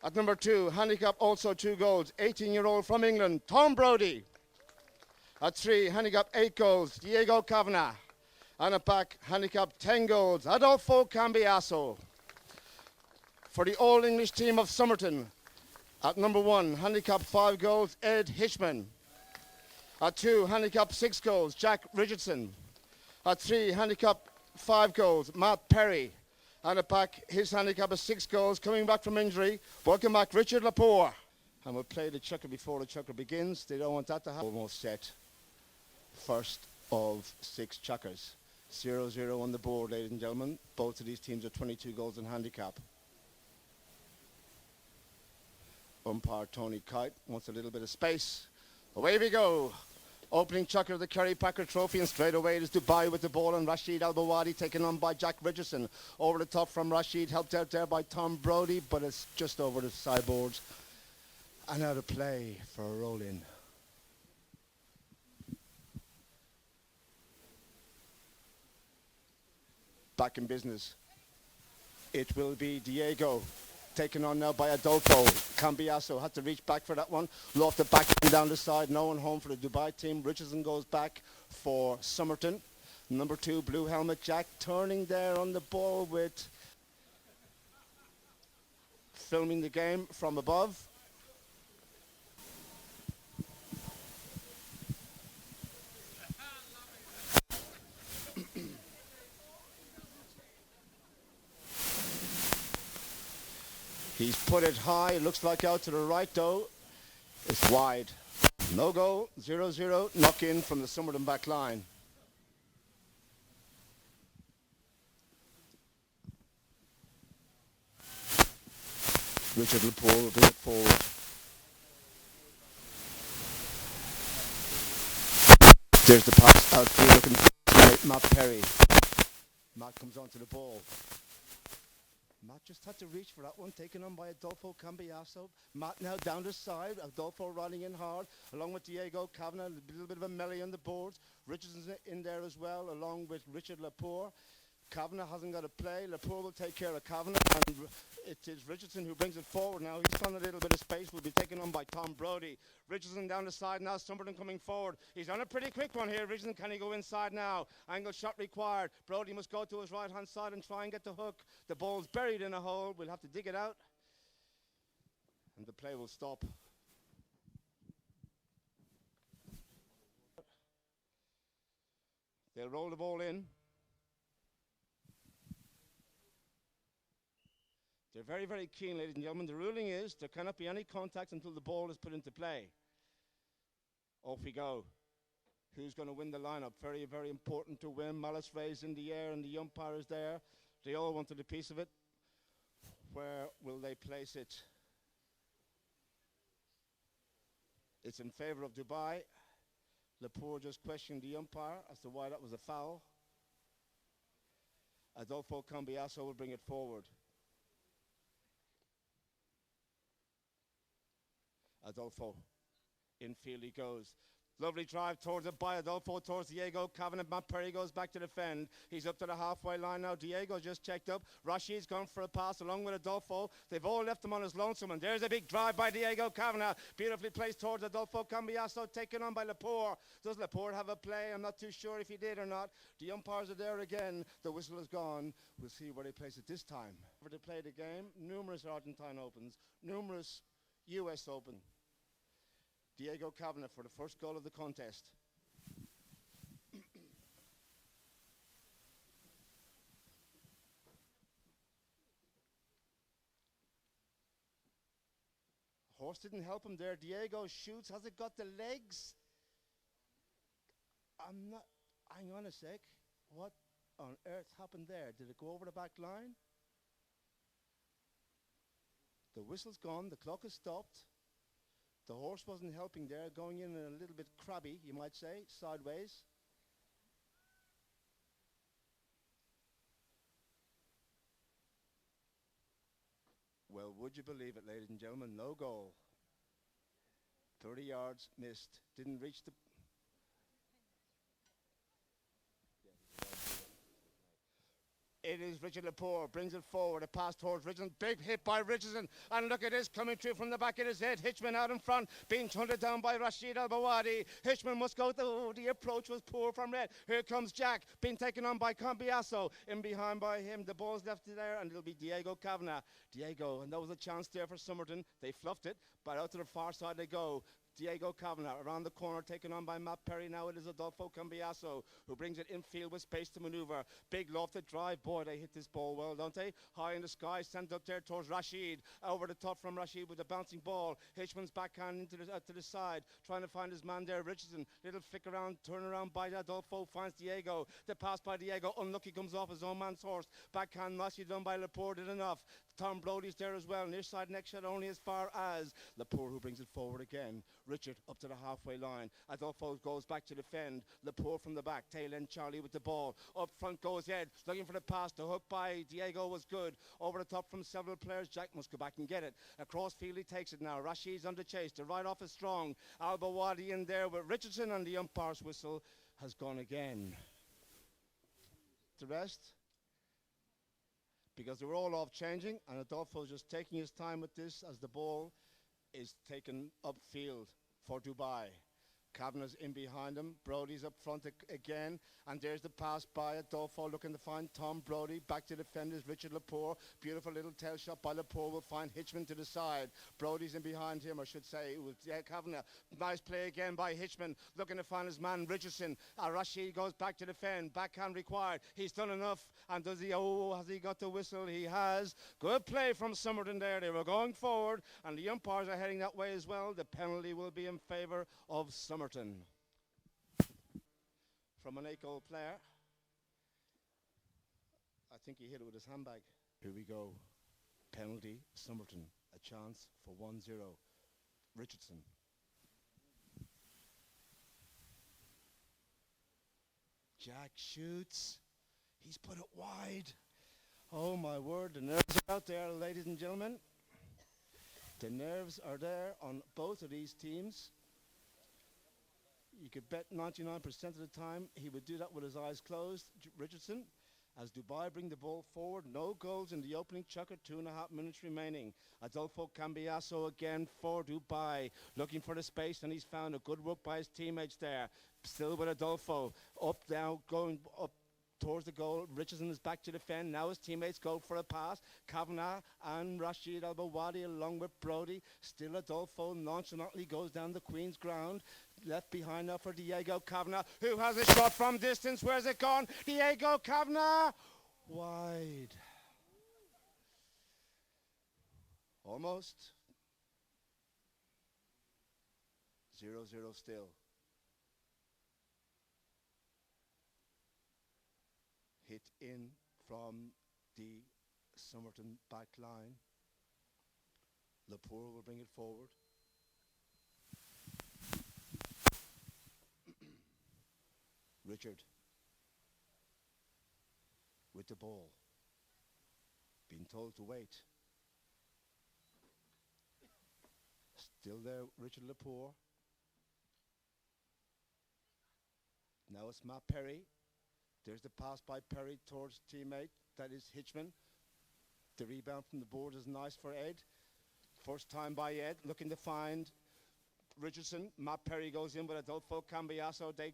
At number 2, handicap also 2 goals, 18-year-old from England, Tom Brodie. At 3, handicap 8 goals, Diego Kavanagh. And at back, handicap 10 goals, Adolfo Cambiaso. For the All English team of Somerton, at number 1, handicap 5 goals, Ed Hishman. At 2, handicap 6 goals, Jack Richardson. At 3, handicap 5 goals, Matt Perry. And at back, his handicap is 6 goals, coming back from injury. Welcome back, Richard Lepore. And we'll play the chukker before the chukker begins. They don't want that to happen. Almost set. First of 6 chukkers. 0-0 on the board, ladies and gentlemen. Both of these teams are 22 goals in handicap. Umpire Tony Kite wants a little bit of space. Away we go. Opening chukker of the Kerry Packer Trophy, and straight away it is Dubai with the ball, and Rashid Al-Bawadi taken on by Jack Richardson. Over the top from Rashid, helped out there by Tom Brodie, but it's just over the sideboards. And out of play for a roll-in. Back in business. It will be Diego. Taken on now by Adolfo. Cambiaso had to reach back for that one. Lofted back and down the side. No one home for the Dubai team. Richardson goes back for Somerton. Number 2, blue helmet Jack, turning there on the ball with filming the game from above. He's put it high, it looks like out to the right though. It's wide. No goal, 0-0, knock in from the Somerton back line. Richard Lepore will bring it forward. There's the pass outfield looking for Matt Perry. Matt comes onto the ball. Matt just had to reach for that one, taken on by Adolfo Cambiaso. Matt now down the side, Adolfo running in hard, along with Diego Kavanagh, a little bit of a melee on the boards. Richardson's in there as well, along with Richard Lepore. Kavanagh hasn't got to play. Lepore will take care of Kavanagh, and it is Richardson who brings it forward now. He's found a little bit of space, will be taken on by Tom Brodie. Richardson down the side now, Somerton coming forward. He's on a pretty quick one here. Richardson, can he go inside now? Angle shot required. Brodie must go to his right-hand side and try and get the hook. The ball's buried in a hole. We'll have to dig it out. And the play will stop. They'll roll the ball in. They're very, very keen, ladies and gentlemen. The ruling is there cannot be any contact until the ball is put into play. Off we go. Who's going to win the lineup? Very, very important to win. Malice raised in the air and the umpire is there. They all wanted a piece of it. Where will they place it? It's in favour of Dubai. Lepore just questioned the umpire as to why that was a foul. Adolfo Cambiaso will bring it forward. Adolfo, infield he goes. Lovely drive towards it by Adolfo, towards Diego Kavanagh. Matt Perry goes back to defend. He's up to the halfway line now. Diego just checked up. Rashid's gone for a pass along with Adolfo. They've all left him on his lonesome, and there's a big drive by Diego Kavanagh. Beautifully placed towards Adolfo Cambiaso, taken on by Lepore. Does Lepore have a play? I'm not too sure if he did or not. The umpires are there again. The whistle is gone. We'll see where they place it this time. They play the game. Numerous Argentine Opens. Numerous US Open. Diego Kavanagh for the first goal of the contest. Horse didn't help him there. Diego shoots. Has it got the legs? I'm not... Hang on a sec. What on earth happened there? Did it go over the back line? The whistle's gone. The clock has stopped. The horse wasn't helping there, going in a little bit crabby, you might say, sideways. Well, would you believe it, ladies and gentlemen? No goal. 30 yards missed. Didn't reach the... It is Richard Lepore, brings it forward, a pass towards Richardson, big hit by Richardson, and look at this, coming through from the back of his head, Hitchman out in front, being hunted down by Rashid Al-Bawadi. Hitchman must go, the approach was poor from Red. Here comes Jack, being taken on by Cambiasso, in behind by him, the ball's left there, and it'll be Diego Kavanagh. Diego, and there was a chance there for Somerton, they fluffed it, but out to the far side they go. Diego Kavanagh around the corner, taken on by Matt Perry. Now it is Adolfo Cambiasso who brings it infield with space to manoeuvre. Big lofted drive. Boy, they hit this ball well, don't they? High in the sky, sent up there towards Rashid. Over the top from Rashid with the bouncing ball. Hitchman's backhand into to the side, trying to find his man there, Richardson. Little flick around, turn around by Adolfo, finds Diego. The pass by Diego, unlucky, comes off his own man's horse. Backhand nicely done by Lepore, did enough. Tom Brody's there as well. Near side next shot only as far as Lepore, who brings it forward again. Richard up to the halfway line. Adolfo goes back to defend. Lepore from the back. Tail end Charlie with the ball. Up front goes Ed, looking for the pass. The hook by Diego was good. Over the top from several players. Jack must go back and get it. Across field he takes it now. Rashid's on the chase. The right off is strong. Al-Bawadi in there with Richardson, and the umpire's whistle has gone again. The rest, because they were all off changing, and Adolfo's just taking his time with this as the ball is taken upfield for Dubai. Kavanagh's in behind him. Brody's up front again. And there's the pass by Adolfo looking to find Tom Brody. Back to defenders, Richard Lepore. Beautiful little tail shot by Lepore. Will find Hitchman to the side. Brody's in behind him, I should say. It was Kavanagh. Nice play again by Hitchman. Looking to find his man, Richardson. Rashid goes back to defend. Backhand required. He's done enough. And does he, has he got the whistle? He has. Good play from Somerton there. They were going forward. And the umpires are heading that way as well. The penalty will be in favour of Somerton. From an 8-goal player. I think he hit it with his handbag. Here we go. Penalty, Somerton. A chance for 1-0. Richardson. Jack shoots. He's put it wide. Oh my word, the nerves are out there, ladies and gentlemen. The nerves are there on both of these teams. You could bet 99% of the time he would do that with his eyes closed, Richardson. As Dubai bring the ball forward, no goals in the opening chukker, 2.5 minutes remaining. Adolfo Cambiasso again for Dubai, looking for the space, and he's found a good work by his teammates there. Still with Adolfo, up, down, going up towards the goal. Richardson is back to defend. Now his teammates go for a pass. Kavanagh and Rashid Al-Bawadi along with Brody. Still Adolfo nonchalantly goes down the Queen's ground. Left behind now for Diego Kavanagh, who has a shot from distance. Where's it gone? Diego Kavanagh! Wide. Almost. 0-0 still. Hit in from the Somerton back line. Lepore will bring it forward. Richard with the ball. Being told to wait. Still there, Richard Lepore. Now it's Matt Perry. There's the pass by Perry towards teammate. That is Hitchman. The rebound from the board is nice for Ed. First time by Ed, looking to find Richardson. Matt Perry goes in with Adolfo Cambiasso. They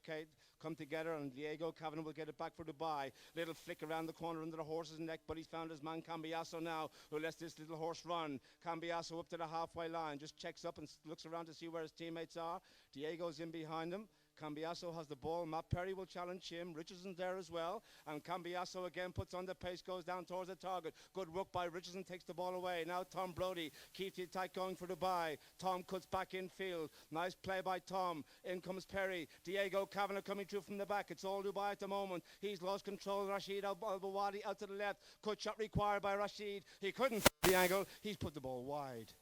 come together, and Diego Kavanagh will get it back for Dubai. Little flick around the corner under the horse's neck, but he's found his man Cambiasso now, who lets this little horse run. Cambiasso up to the halfway line, just checks up and looks around to see where his teammates are. Diego's in behind him. Cambiasso has the ball. Matt Perry will challenge him. Richardson's there as well. And Cambiasso again puts on the pace, goes down towards the target. Good work by Richardson, takes the ball away. Now Tom Brody keeps the attack going for Dubai. Tom cuts back infield. Nice play by Tom. In comes Perry. Diego Kavanagh coming through from the back. It's all Dubai at the moment. He's lost control. Rashid Al-Bawadi out to the left. Cut shot required by Rashid. He couldn't the angle. He's put the ball wide.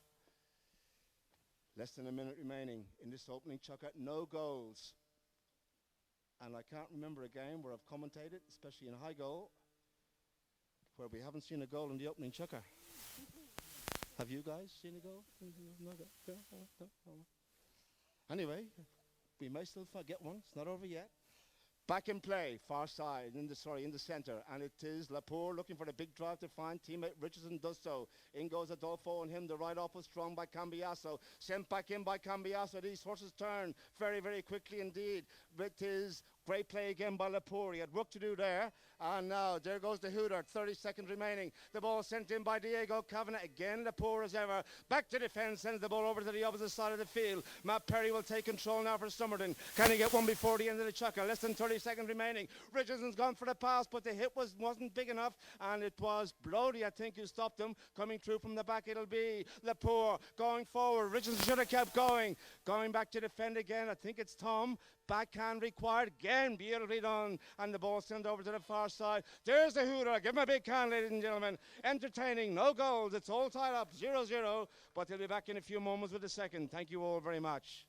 Less than a minute remaining in this opening chukker. No goals. And I can't remember a game where I've commentated, especially in high goal, where we haven't seen a goal in the opening chukker. Have you guys seen a goal? No. Anyway, we may still get one. It's not over yet. Back in play, far side, in the centre, and it is Lapour looking for the big drive to find teammate Richardson does so. In goes Adolfo and him, the right off was strong by Cambiasso. Sent back in by Cambiasso. These horses turn very, very quickly indeed. It is great play again by Lapour. He had work to do there. And now there goes the hooter. 30 seconds remaining. The ball sent in by Diego Kavanagh. Again, Lapour as ever. Back to defence. Sends the ball over to the opposite side of the field. Matt Perry will take control now for Somerton. Can he get one before the end of the chukker? Less than 30 seconds remaining. Richardson's gone for the pass, but the hit wasn't big enough. And it was Brody, I think, who stopped him. Coming through from the back, it'll be Lapour going forward. Richardson should have kept going. Going back to defend again. I think it's Tom. Backhand required again, beautifully done, and the ball sent over to the far side. There's the hooter. Give him a big hand, ladies and gentlemen. Entertaining, no goals. It's all tied up, 0-0, but they'll be back in a few moments with the second. Thank you all very much.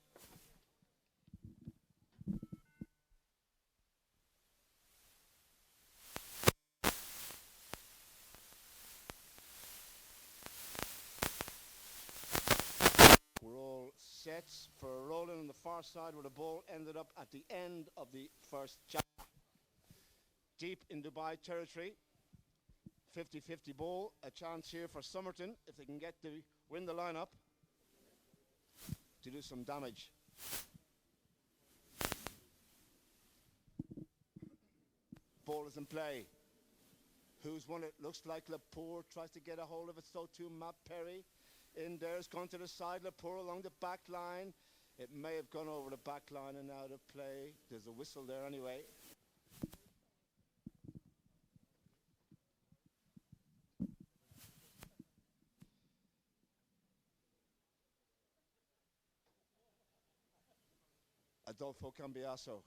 We're all set for rolling on the far side where the ball ended up at the end of the first chapter. Deep in Dubai territory, 50-50 ball. A chance here for Somerton, if they can get to win the lineup, to do some damage. Ball is in play. Who's won it? Looks like Lapour tries to get a hold of it, so too Matt Perry. In there, it's gone to the side. Lapour along the back line. It may have gone over the back line and out of play. There's a whistle there anyway. Adolfo Cambiasso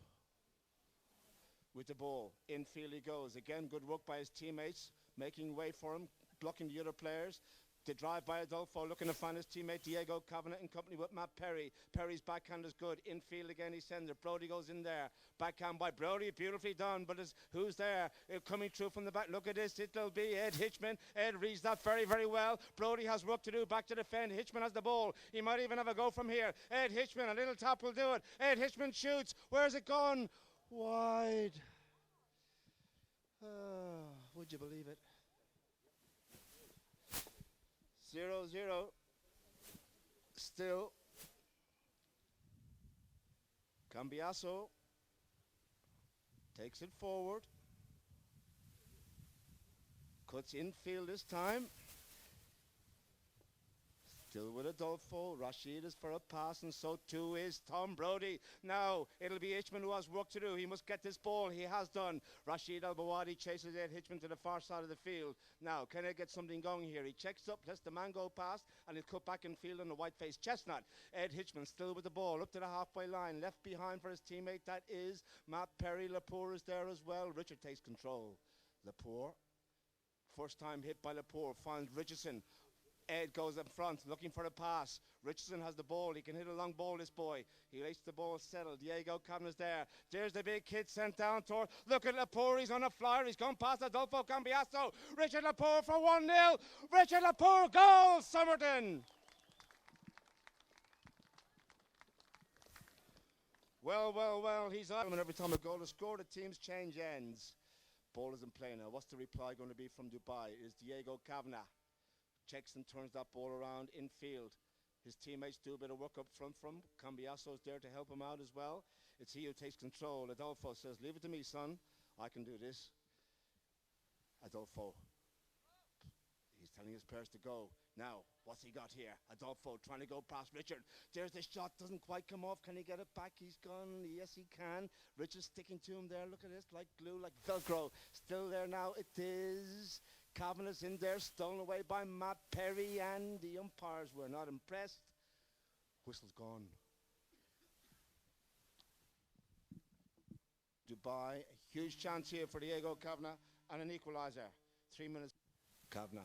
with the ball. Infield he goes. Again, good work by his teammates, making way for him, blocking the other players. The drive by Adolfo, looking to find his teammate Diego Kavanagh in company with Matt Perry. Perry's backhand is good. Infield again, he sends it. Brody goes in there. Backhand by Brody, beautifully done. But who's there? Coming through from the back. Look at this. It'll be Ed Hitchman. Ed reads that very, very well. Brody has work to do. Back to defend. Hitchman has the ball. He might even have a go from here. Ed Hitchman, a little tap will do it. Ed Hitchman shoots. Where's it gone? Wide. Would you believe it? 0-0. Still. Cambiasso takes it forward. Cuts infield this time. Still with Adolfo. Rashid is for a pass, and so too is Tom Brody. Now it'll be Hitchman who has work to do. He must get this ball. He has done. Rashid Al-Bawadi chases Ed Hitchman to the far side of the field. Now, can I get something going here? He checks up, lets the man go past, and he's cut back in field on the white-faced chestnut. Ed Hitchman still with the ball, up to the halfway line, left behind for his teammate. That is Matt Perry. Lapour is there as well. Richard takes control. Lapour, first time hit by Lapour, finds Richardson. Ed goes up front, looking for a pass. Richardson has the ball. He can hit a long ball, this boy. He lets the ball settle. Diego Cavanagh's there. There's the big kid sent down toward. Look at Lapour. He's on a flyer. He's gone past Adolfo Cambiasso. Richard Lapour for 1-0. Richard Lapour, goal, Somerton. Well, he's on. And every time a goal is scored, the team's change ends. Ball is in play now. What's the reply going to be from Dubai? It is Diego Kavanagh. Checks and turns that ball around infield. His teammates do a bit of work up front from. Cambiasso's there to help him out as well. It's he who takes control. Adolfo says, leave it to me, son. I can do this. Adolfo. He's telling his players to go. Now, what's he got here? Adolfo trying to go past Richard. There's the shot. Doesn't quite come off. Can he get it back? He's gone. Yes, he can. Richard's sticking to him there. Look at this. Like glue, like Velcro. Still there now. It is Kavanagh's in there, stolen away by Matt Perry, and the umpires were not impressed. Whistle's gone. Dubai, a huge chance here for Diego Kavanagh, and an equaliser. 3 minutes. Kavanagh.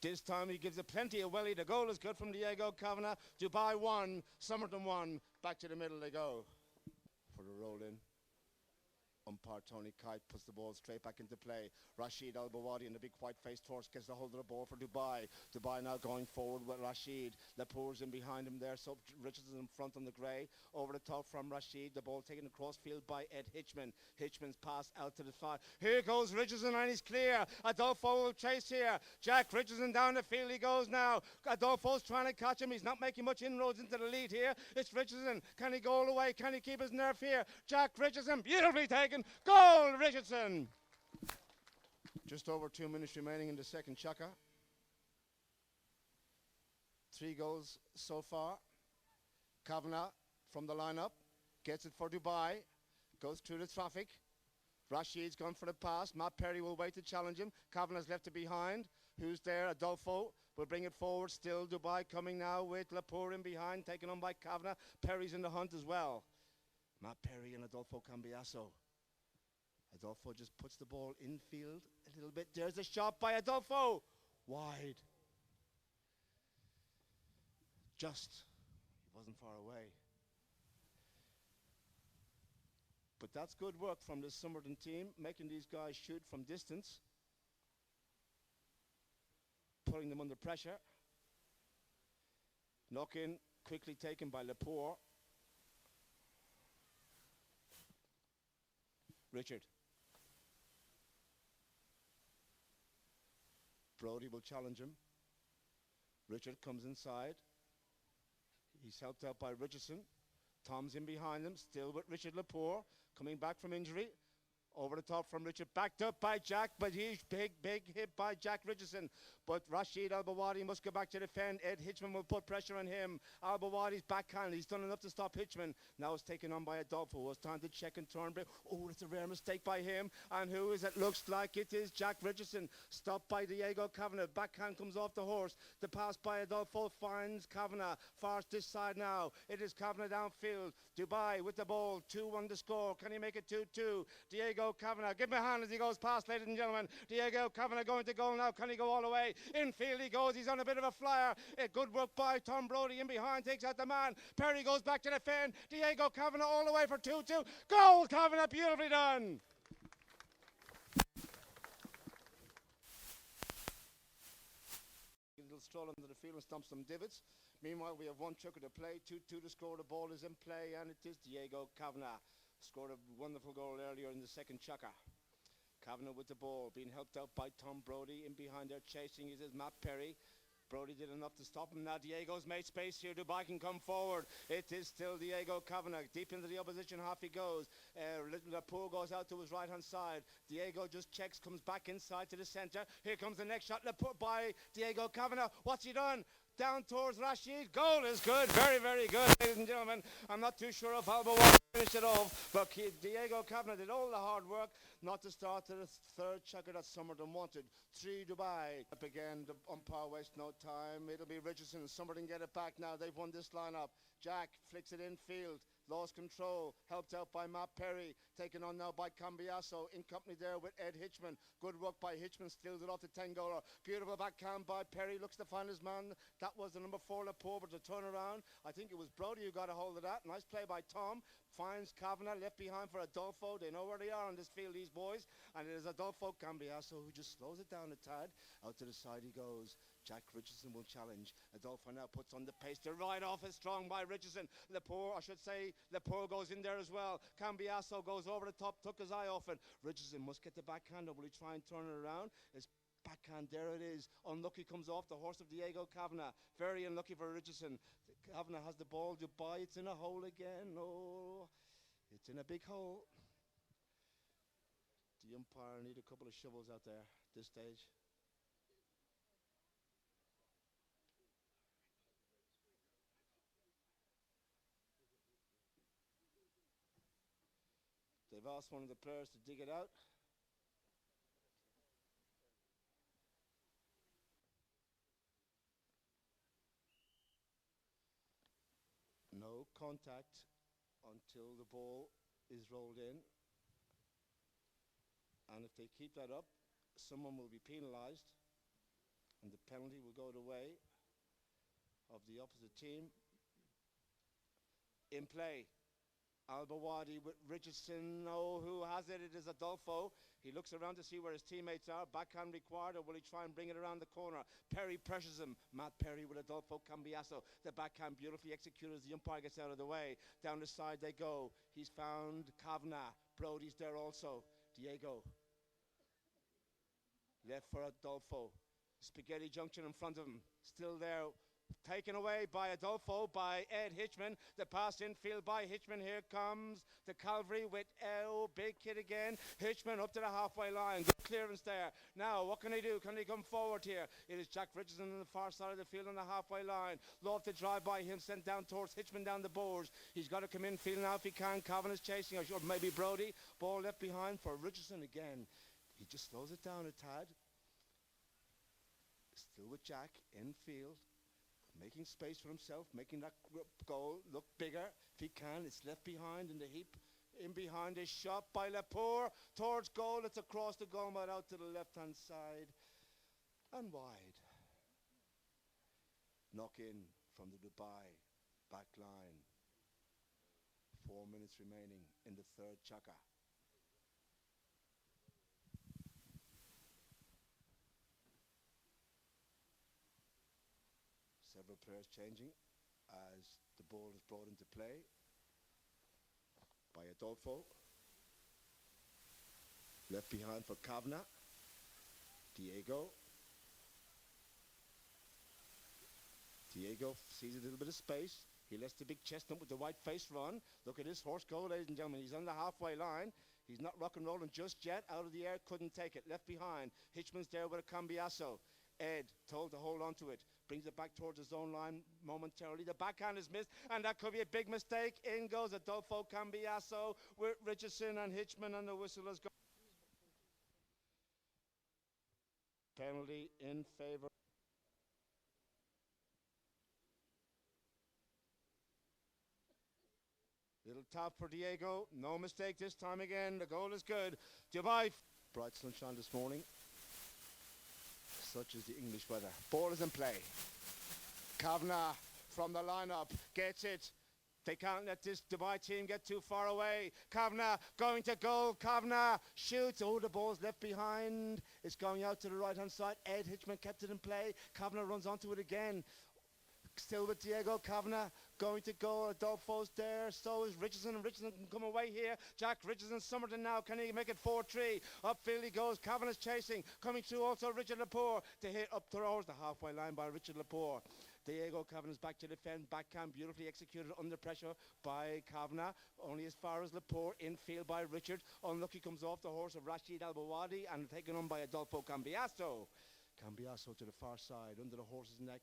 This time he gives it plenty of welly. The goal is good from Diego Kavanagh. Dubai 1, Somerton 1. Back to the middle they go. For the roll in. Umpire Tony Kite puts the ball straight back into play. Rashid Al-Bawadi in the big white-faced horse gets the hold of the ball for Dubai. Dubai now going forward with Rashid. Lepour's in behind him there, so Richardson in front on the grey. Over the top from Rashid. The ball taken across field by Ed Hitchman. Hitchman's pass out to the side. Here goes Richardson and he's clear. Adolfo will chase here. Jack Richardson down the field he goes now. Adolfo's trying to catch him. He's not making much inroads into the lead here. It's Richardson. Can he go all the way? Can he keep his nerve here? Jack Richardson, beautifully taken. Goal, Richardson! Just over 2 minutes remaining in the second chukker. 3 goals so far. Kavanagh from the lineup gets it for Dubai. Goes through the traffic. Rashid's gone for the pass. Matt Perry will wait to challenge him. Kavanagh's left it behind. Who's there? Adolfo will bring it forward. Still Dubai coming now with Lepour in behind, taken on by Kavanagh. Perry's in the hunt as well. Matt Perry and Adolfo Cambiasso. Adolfo just puts the ball infield a little bit. There's a shot by Adolfo. Wide. Just. He wasn't far away. But that's good work from the Somerton team, making these guys shoot from distance. Putting them under pressure. Knock in, quickly taken by Lepour. Richard. Brody will challenge him. Richard comes inside. He's helped out by Richardson. Tom's in behind him, still with Richard Lepour, coming back from injury. Over the top from Richard, backed up by Jack, but he's big hit by Jack Richardson. But Rashid Al-Bawadi must go back to defend. Ed Hitchman will put pressure on him. Al-Bawadi's backhand, he's done enough to stop Hitchman. Now it's taken on by Adolfo, who has time to check and turn. Oh, it's a rare mistake by him. And who is it? Looks like it is Jack Richardson. Stopped by Diego Kavanagh. Backhand comes off the horse. The pass by Adolfo finds Kavanagh. Far this side now. It is Kavanagh downfield. Dubai with the ball. 2-1 to score. Can he make it 2-2? Diego Kavanagh, give him a hand as he goes past, ladies and gentlemen. Diego Kavanagh going to goal now. Can he go all the way? Infield he goes. He's on a bit of a flyer. Good work by Tom Brody in behind. Takes out the man. Perry goes back to defend. Diego Kavanagh all the way for 2-2. Goal, Kavanagh. Beautifully done. A little stroll into the field and stomp some divots. Meanwhile, we have 1 chukker to play. 2-2 to score. The ball is in play, and it is Diego Kavanagh. Scored a wonderful goal earlier in the second chukker. Kavanagh with the ball, being helped out by Tom Brody. In behind there, chasing is Matt Perry. Brody did enough to stop him. Now Diego's made space here. Dubai can come forward. It is still Diego Kavanagh. Deep into the opposition half he goes. Lepour goes out to his right-hand side. Diego just checks, comes back inside to the centre. Here comes the next shot. Lepour by Diego Kavanagh. What's he done? Down towards Rashid. Goal is good. Very good, ladies and gentlemen. I'm not too sure if Alba will finish it off, but Diego Kavanagh did all the hard work not to start to the third chukker that Somerton wanted. 3 Dubai. Up again, the umpire wastes no time. It'll be Richardson and Somerton get it back now. They've won this lineup. Jack flicks it infield. Lost control, helped out by Matt Perry, taken on now by Cambiasso, in company there with Ed Hitchman. Good work by Hitchman, steals it off the 10-goaler. Beautiful backhand by Perry, looks to find his man. That was the number 4 Lepour, but the turnaround, I think it was Brody who got a hold of that. Nice play by Tom, finds Kavanagh, left behind for Adolfo. They know where they are on this field, these boys. And it is Adolfo Cambiasso who just slows it down a tad. Out to the side he goes. Jack Richardson will challenge. Adolfo now puts on the pace. The right off is strong by Richardson. Lepour, I should say, Lepour goes in there as well. Cambiasso goes over the top, took his eye off it. Richardson must get the backhand up. Will he try and turn it around? His backhand, there it is. Unlucky comes off the horse of Diego Kavanagh. Very unlucky for Richardson. Kavanagh has the ball. Dubai, it's in a hole again. Oh, it's in a big hole. The umpire need a couple of shovels out there at this stage. They've asked one of the players to dig it out. No contact until the ball is rolled in. And if they keep that up, someone will be penalised, and the penalty will go the way of the opposite team. In play. Albawadi with Richardson. Oh, who has it? It is Adolfo. He looks around to see where his teammates are. Backhand required, or will he try and bring it around the corner? Perry pressures him. Matt Perry with Adolfo Cambiasso. The backhand beautifully executed as the umpire gets out of the way. Down the side they go. He's found Kavanagh. Brody's there also. Diego. Left for Adolfo. Spaghetti Junction in front of him. Still there. Taken away by Adolfo, by Ed Hitchman. The pass infield by Hitchman. Here comes the Calvary with big kid again. Hitchman up to the halfway line. Good clearance there. Now, what can he do? Can he come forward here? It is Jack Richardson on the far side of the field on the halfway line. Love to drive by him, sent down towards Hitchman down the boards. He's got to come in, field now if he can. Cavan is chasing, or maybe Brody. Ball left behind for Richardson again. He just slows it down a tad. Still with Jack in field. Making space for himself, making that goal look bigger if he can. It's left behind in the heap. In behind is shot by Lepore towards goal. It's across the goal, but out to the left-hand side and wide. Knock in from the Dubai back line. 4 minutes remaining in the third chukker. Several players changing as the ball is brought into play by Adolfo. Left behind for Kavanagh. Diego. Diego sees a little bit of space. He lets the big chestnut with the white face run. Look at this horse go, ladies and gentlemen. He's on the halfway line. He's not rock and rolling just yet. Out of the air, couldn't take it. Left behind. Hitchman's there with a Cambiasso. Ed told to hold on to it. Brings it back towards his own line momentarily. The backhand is missed, and that could be a big mistake. In goes Adolfo Cambiasso with Richardson and Hitchman, and the whistle has gone. Penalty in favor. Little tap for Diego. No mistake this time again. The goal is good. Dubai. Bright sunshine this morning. Such is the English weather. Ball is in play. Kavanagh from the lineup gets it. They can't let this Dubai team get too far away. Kavanagh going to goal. Kavanagh shoots. Oh, the ball's left behind. It's going out to the right-hand side. Ed Hitchman kept it in play. Kavanagh runs onto it again. Still with Diego. Kavanagh going to go. Adolfo's there. So is Richardson. Richardson can come away here. Jack Richardson, Somerton now. Can he make it 4-3? Upfield he goes. Kavanagh's chasing. Coming through also Richard Lepore to hit up towards the halfway line by Richard Lepore. Diego Kavanagh's back to defend. Backhand beautifully executed under pressure by Kavanagh. Only as far as Lepore. Infield by Richard. Unlucky comes off the horse of Rashid Albawadi and taken on by Adolfo Cambiasso. Cambiasso to the far side under the horse's neck.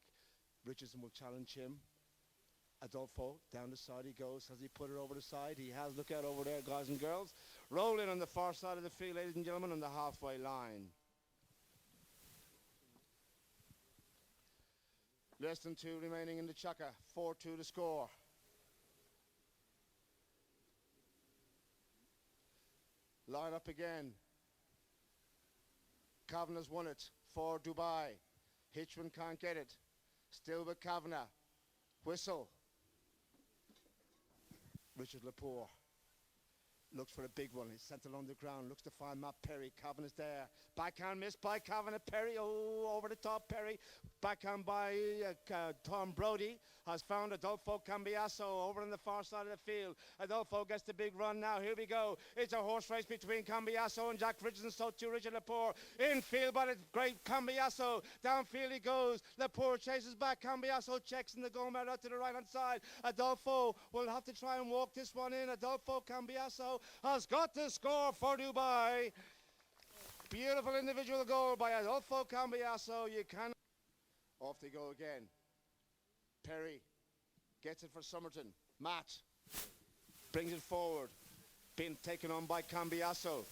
Richardson will challenge him. Adolfo, down the side he goes. Has he put it over the side? He has. Look out over there, guys and girls. Rolling on the far side of the field, ladies and gentlemen, on the halfway line. Less than 2 remaining in the chukker. 4-2 to score. Line up again. Kavanagh's won it for Dubai. Hitchman can't get it. Still with Kavanagh. Whistle. Richard Lepore looks for a big one. He's sent along the ground. Looks to find Matt Perry. Kavanagh's there. Backhand missed by Kavanagh. Perry. Oh, over the top. Perry. Backhand by Tom Brody. Has found Adolfo Cambiasso over on the far side of the field. Adolfo gets the big run now. Here we go. It's a horse race between Cambiasso and Jack Richardson. So too Richard Lepore. Infield by the great Cambiasso. Downfield he goes. Lepore chases back. Cambiasso checks in the goal mat out to the right hand side. Adolfo will have to try and walk this one in. Adolfo Cambiasso has got the score for Dubai. Beautiful individual goal by Adolfo Cambiasso. You can. Off they go again. Perry gets it for Somerton. Matt brings it forward. Being taken on by Cambiasso.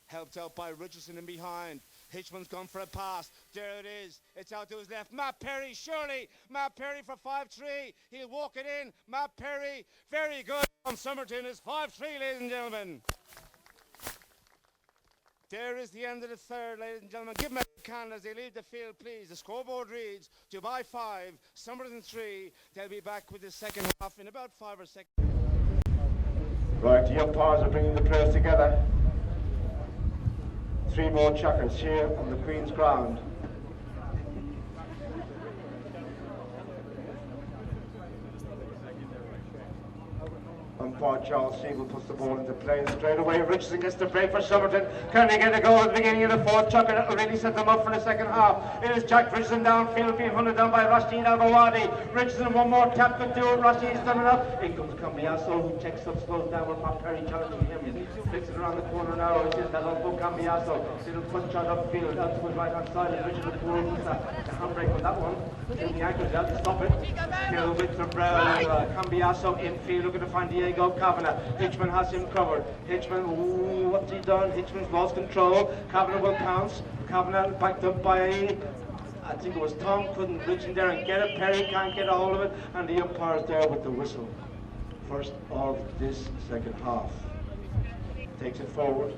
Helped out by Richardson in behind. Hitchman's gone for a pass. There it is. It's out to his left. Matt Perry, surely. Matt Perry for 5-3. He'll walk it in. Matt Perry, very good. From Somerton is 5-3, ladies and gentlemen. There is the end of the third, ladies and gentlemen. Give them a hand as they leave the field, please. The scoreboard reads Dubai 5, Somerton 3. They'll be back with the second half in about 5 or 6 seconds. Right, the umpires are bringing the players together. 3 more chukkers here on the Queen's ground. Umpire Charles Siegel puts the ball into play straight away. Richardson gets the break for Somerton. Can they get a goal at the beginning of the 4th chukker? That will really set them up for the second half. It is Jack Richardson downfield, being hunted down by Rashid Al-Bawadi. Richardson, one more tap could do it. Rashid's done enough. In comes Cambiasso, who checks up, slows down with Pat Perry challenging him. Flicks it around the corner now. It is Adolfo Cambiasso. Little punch out upfield, out to his right hand side. And Richard Lepore puts the handbrake on that one. Getting the ankles out to stop it. Still with the Cambiasso infield, looking to find Diego Kavanagh. Hitchman has him covered. Hitchman, ooh, what's he done? Hitchman's lost control. Kavanagh will pounce. Kavanagh backed up by, I think it was Tom, couldn't reach in there and get it. Perry can't get a hold of it. And the umpire's there with the whistle. First of this second half. Takes it forward.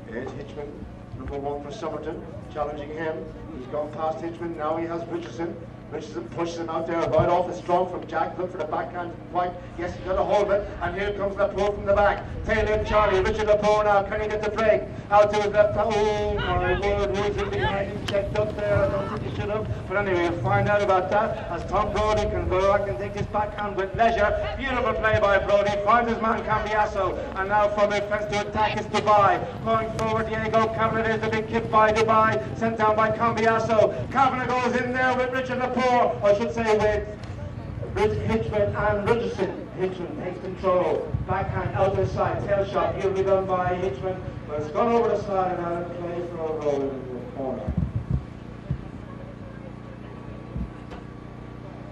Ed Hitchman, number 1 for Somerton, challenging him. He's gone past Hitchman. Now he has Richardson. Richardson pushes him out there, right off is strong from Jack. Look for the backhand point. Yes, he's got a hold of it. And here comes Lepore from the back. Taylor and Charlie. Richard Lepore now. Can he get the break? Out to his left. Oh my word, who's in behind him? Checked up there. I don't think he should have. But anyway, we'll find out about that as Tom Brody can go back and take his backhand with leisure. Beautiful play by Brody. Finds his man Cambiasso. And now from mid-fence to attack is Dubai. Going forward, Diego Kavanagh. There's the big kick by Dubai. Sent down by Cambiasso. Kavanagh goes in there with Richard Lepore. I should say with Hitchman and Richardson. Hitchman takes control. Backhand out to the side. Tail shot. He'll be done by Hitchman. But it's gone over the side and out of play for a roll into the corner.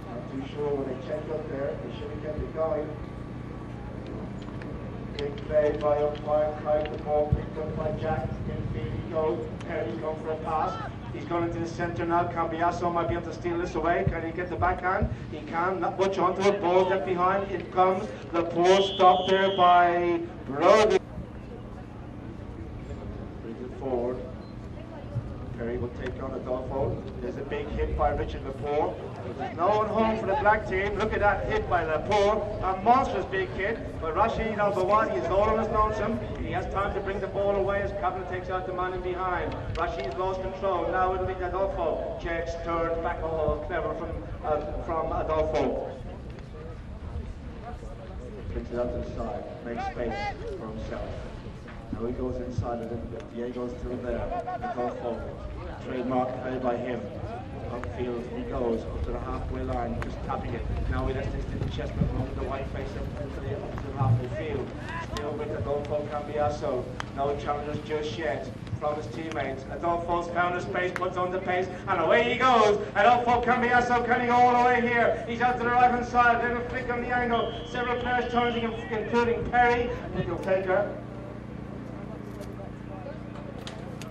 Not too sure when they checked up there. They should have kept it going. Big play by umpire Clyde. The ball picked up by Jack. Infield he goes. Perry's going for a pass. He's gone into the centre now. Cambiasso might be able to steal this away. Can he get the backhand? He can. Not much onto it. Ball left behind. It comes. The poor stop there by Brody. Brings it forward. Perry will take on Adolfo. There's a big hit by Richard Lepore. There's no one home for the black team. Look at that hit by Lepore. A monstrous big hit. But Rashid Al-Bawadi is all on his lonesome. He has time to bring the ball away as Kavanagh takes out the man in behind. Rashid's lost control. Now it'll be Adolfo. Checks, turns, back. Oh, clever from Adolfo. Brings it out to the side. Makes space for himself. Now he goes inside of it. Diego's through there. Adolfo. Trademark play by him. Upfield he goes up to the halfway line, just tapping it. Now he lets this little chestnut over the white face up into the halfway field. Still with Adolfo Cambiasso. No challengers just yet from his teammates. Adolfo's found his space, puts on the pace, and away he goes. Adolfo Cambiasso, can he go all the way here? He's out to the right hand side, little flick on the angle. Several players challenging him, including Perry. I think he'll take her.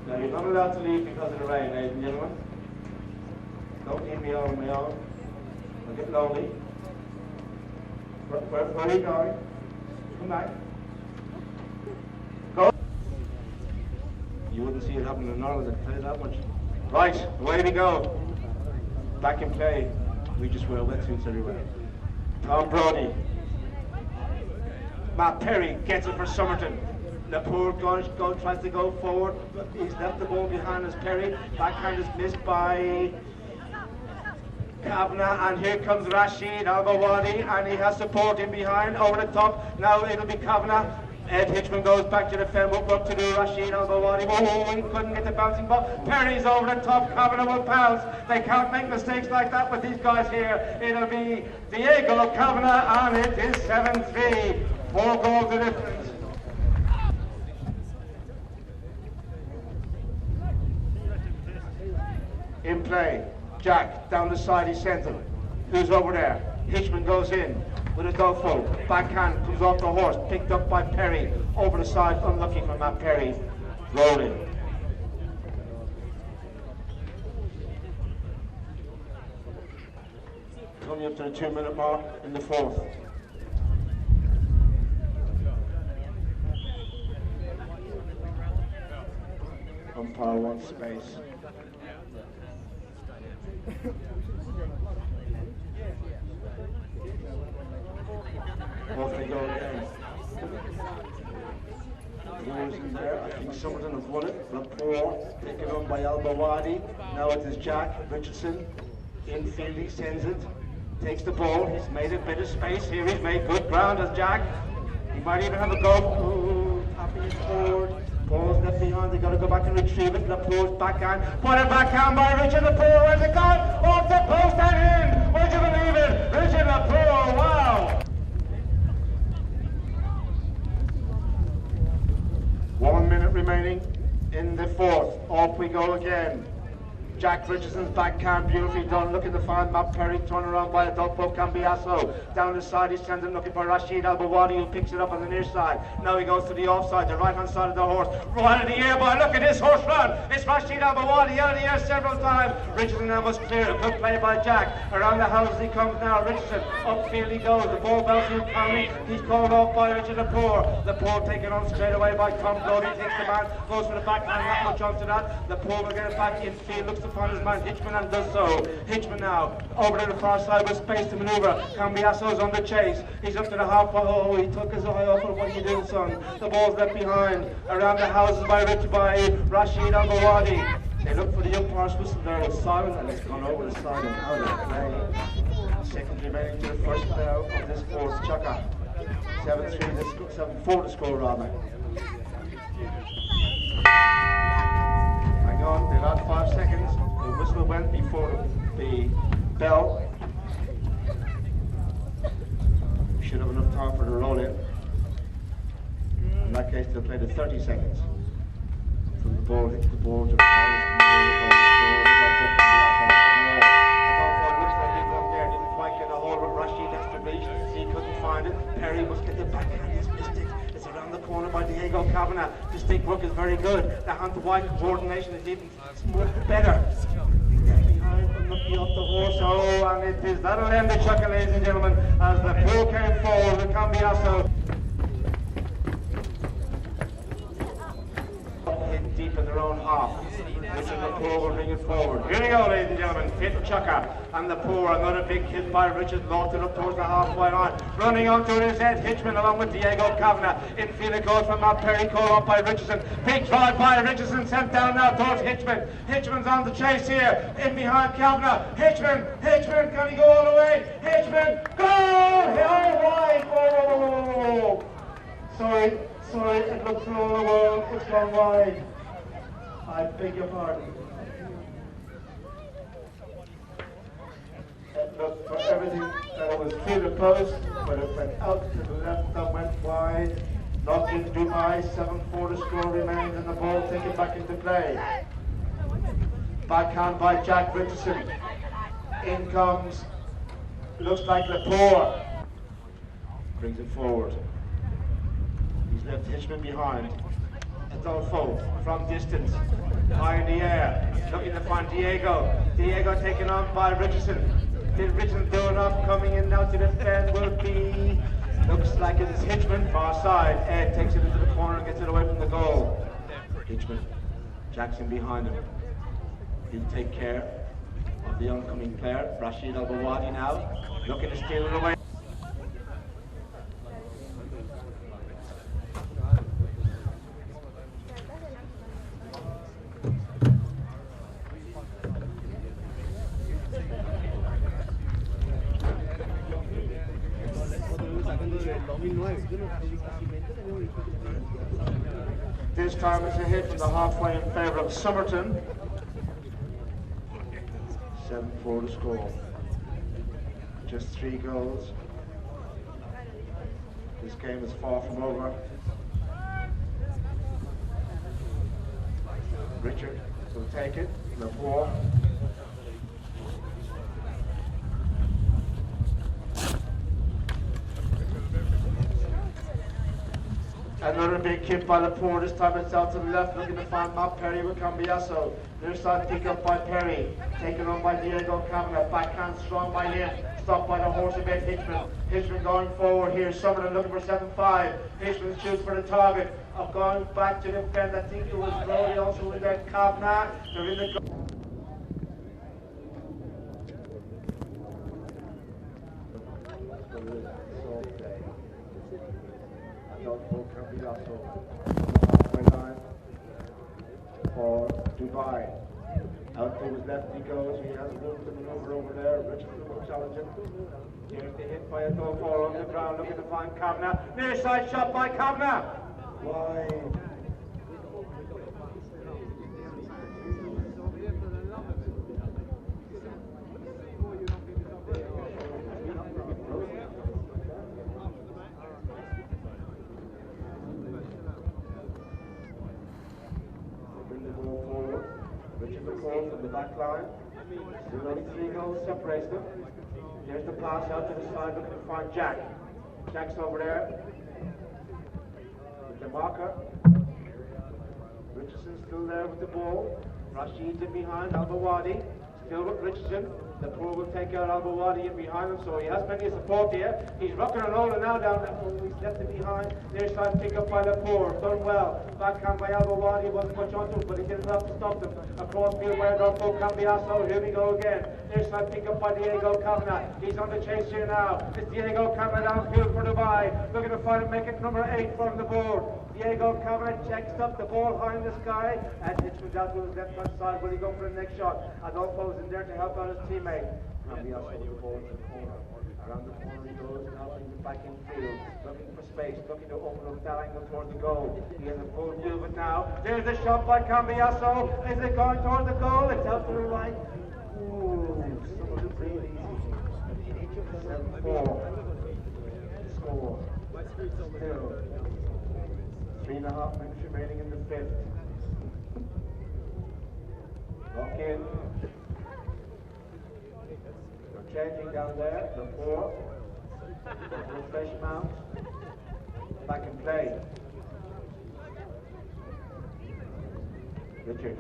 Now you're not allowed to leave because of the rain, ladies and gentlemen. Don't leave me on my own. I'll get lonely. Where are you going? Come back. Go. You wouldn't see it happening in Ireland, I'd tell you that much. Right, away we go. Back in play. We just wear wetsuits everywhere. Tom Brody. Matt Perry gets it for Somerton. Lepore tries to go forward. He's left the ball behind as Perry. Backhand is missed by Kavanagh, and here comes Rashid Al-Bawadi, and he has support in behind, over the top. Now it'll be Kavanagh. Ed Hitchman goes back to defend. What work to do? Rashid Al-Bawadi. Oh, he couldn't get the bouncing ball. Perry's over the top. Kavanagh will pounce. They can't make mistakes like that with these guys here. It'll be Diego Kavanagh, and it is 7-3. 4 goals to difference. In play. Jack, down the side, he sent him. Who's over there? Hitchman goes in with Adolfo. Backhand comes off the horse, picked up by Perry. Over the side, unlucky for Matt Perry. Rolling. Coming up to the 2-minute mark in the 4th. Umpire wants space. Off they go again. Who's in there? I think Somerton have won it. Rapport taken on by Al-Bawadi. Now it is Jack Richardson. Infield, he sends it. Takes the ball. He's made a bit of space here. He's made good ground as Jack. He might even have a go. Ooh, tapping it forward. Ball's left behind. They've got to go back and retrieve it. Lapour's backhand. Put it backhand by Richard Lapour. Where's it gone? Off the post and in. Would you believe it? Richard Lapour. Wow. 1 minute remaining in the fourth. Off we go again. Jack Richardson's backhand, beautifully done, looking to find Matt Perry, turn around by Adolfo Cambiasso. Down the side, he's sending, looking for Rashid Al-Bawadi, who picks it up on the near side. Now he goes to the offside, the right-hand side of the horse. Right in the air, boy, look at this horse run. It's Rashid Al-Bawadi out of the air several times. Richardson now must clear it. Good play by Jack. Around the houses he comes now. Richardson, upfield he goes. The ball bouncing calmly. He's called off by Richard Lapour. Lapour taken on straight away by Tom Brody. Takes the man, goes for the backhand, not much onto that. Lapour will get it back in field, looks to find his man Hitchman and does so. Hitchman now over to the far side with space to manoeuvre. Cambiasso's on the chase. He's up to the halfway. Oh, he took his eye off it. What are you doing, son? The ball's left behind. Around the houses by Rashid Al-Bawadi. They look for the umpire's whistle there. It's silent and it's gone over the side and out of play. Seconds remaining to the first bell of this fourth chukker. 7-4 to score rather. Hang on, they've had 5 seconds. The whistle went before the bell. We should have enough time for the roll in. In that case, they'll play the 30 seconds. From the ball hits the board. Perry must get the backhand, he's missed it. It's around the corner by Diego Kavanagh. The stick work is very good. The hand-to-wide coordination is even better. Behind, looking off the horse. Oh, and it is. That'll end the chukker, ladies and gentlemen, as the pool came forward with Cambiasso. Hit deep in their own half. Richard Lapour will bring it forward. Here we go, ladies and gentlemen. Fifth chukker. And Lapour, another big hit by Richard, launched it up towards the halfway line. Running onto it is Ed Hitchman along with Diego Kavanagh. Infield it goes from Matt Perry, called up by Richardson. Big drive by Richardson, sent down now towards Hitchman. Hitchman's on the chase here. In behind Kavanagh. Hitchman, can he go all the way? Hitchman, go! All wide! Oh! Sorry, it looks for all the world. It's gone wide. I beg your pardon. It looked for everything that it was through the post, but it went out to the left, that went wide. Knocked into Dubai, 7-4 to score remains, and the ball taken back into play. Backhand by Jack Richardson. In comes, looks like Lapour. Brings it forward. He's left Hitchman behind. Adolfo from distance, high in the air, looking to find Diego. Diego taken on by Richardson. Did Richardson do enough? Coming in now to defend will be, looks like it's Hitchman, far side. Ed takes it into the corner and gets it away from the goal. Hitchman, Jackson behind him. He'll take care of the oncoming player, Rashid Al-Bawadi now, looking to steal it away. This time it's a hit from the halfway in favour of Somerton. 7-4 to score. Just 3 goals. This game is far from over. Richard will take it. Lapour. Another big kick by Lapour. This time it's out to the left, looking to find Matt Perry with Cambiasso. Near side pick up by Perry. Taken on by Diego Kavanagh. Backhand strong by him. Stopped by the horse of Ed Hitchman. Hitchman going forward here. Somerton looking for 7-5. Hitchman shoots for the target. Of going back to defend. I think it was Brody also with that Kavanagh. They're in the Adolfo Cambiasso. by. Out to his left he goes. He has room to maneuver over there. Richardson will challenge him. Here's the hit by a throw for on the ground, looking to find Kavanagh. Near side shot by Kavanagh. Wide. From the back line. There's only 3 goals separates them. There's the pass out to the side, looking to find Jack. Jack's over there. With the marker. Richardson still there with the ball. Rashid's in behind. Al-Bawadi still with Richardson. The pool will take out Al-Bawadi in behind him, so he has plenty of support here. He's rocking and rolling now down that hole. He's left it behind. Near side pick up by the poor. Done well. Backhand by Al-Bawadi. Wasn't much onto it, but he did enough to stop them. Across field by Adolfo Cambiasso. Here we go again. Near side pick up by Diego Kavanagh. He's on the chase here now. It's Diego Kavanagh downfield for Dubai. Looking to find him, make it number 8 from the board. Diego Kavanagh checks up the ball high in the sky, and it comes out to his left hand side. Will he go for the next shot? Adolfo's in there to help out his teammate. Cambiasso with the ball to the corner. Around the corner he goes, now brings it back in field. Looking for space, looking to open up that angle towards the goal. He has a full view of it now. There's the shot by Cambiasso. Is it going towards the goal? It's out to the right. Ooh, some of it really easy. 7-4. Score. Still. 3.5 minutes remaining in the 5th. Lock in. They're changing down there. The 4. Fresh mount. Back in play. Richard.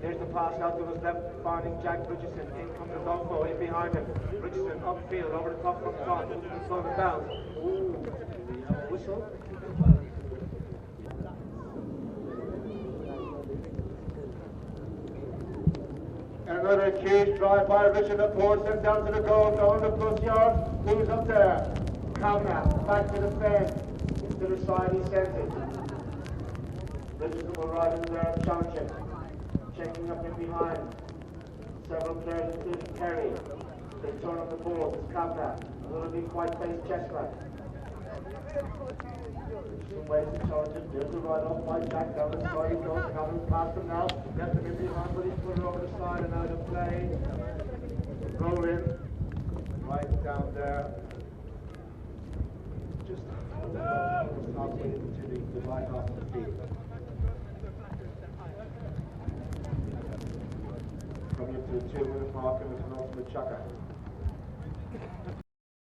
There's the pass out to his left, finding Jack Richardson. In comes Adolfo, in behind him. Richardson upfield, over the top from front. He's going to bounce. Ooh. Whistle. Another huge drive by Richard that pours him down to the goal, going to plus yard. Who's up there? Kavanagh, back to the fence. To the side, he sends it. Richardson will ride in there, challenging. Checking up in behind. Several players, including Kerry. They turn on the board. It's Kavanagh. A little bit white-faced chestnut. Some ways to challenge it. There's the ride off by Jack down the side. He goes. Kavanagh past him now. Left him in behind, but he's put it over the side and out of play. Roll in. Right down there. Just halfway into the right half of the field. Coming into the 2-minute mark and it's an ultimate chukker.